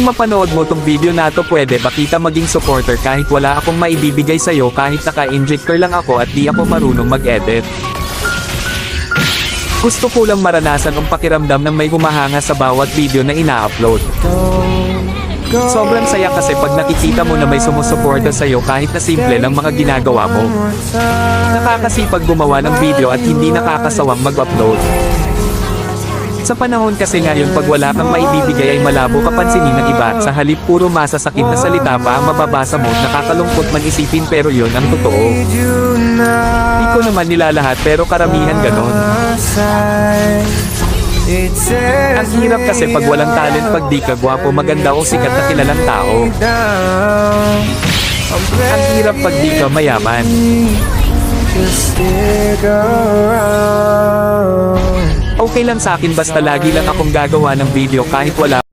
mapanood mo tong video na to, pwede ba kita maging supporter kahit wala akong maibibigay sa'yo, kahit naka-injector lang ako at di ako marunong mag-edit. Gusto ko lang maranasan ang pakiramdam ng may humahanga sa bawat video na ina-upload. Sobrang saya kasi pag nakikita mo na may sumusuporta sa'yo kahit na simple lang mga ginagawa mo. Nakakasipag gumawa ng video at hindi nakakasawang mag-upload. Sa panahon kasi ngayon, pag wala kang maibibigay ay malabo ka pansinin ng iba. Sa halip puro masasakit na salita pa ang mababasa mo, nakakalungkot man isipin pero yon ang totoo. Di ko naman nilalahat pero karamihan ganon. Ang hirap kasi pag walang talent, pag di ka gwapo, maganda o sikat na kilalang tao. Ang hirap pag di ka mayaman. Okay lang sa akin basta lagi lang akong gagawa ng video kahit wala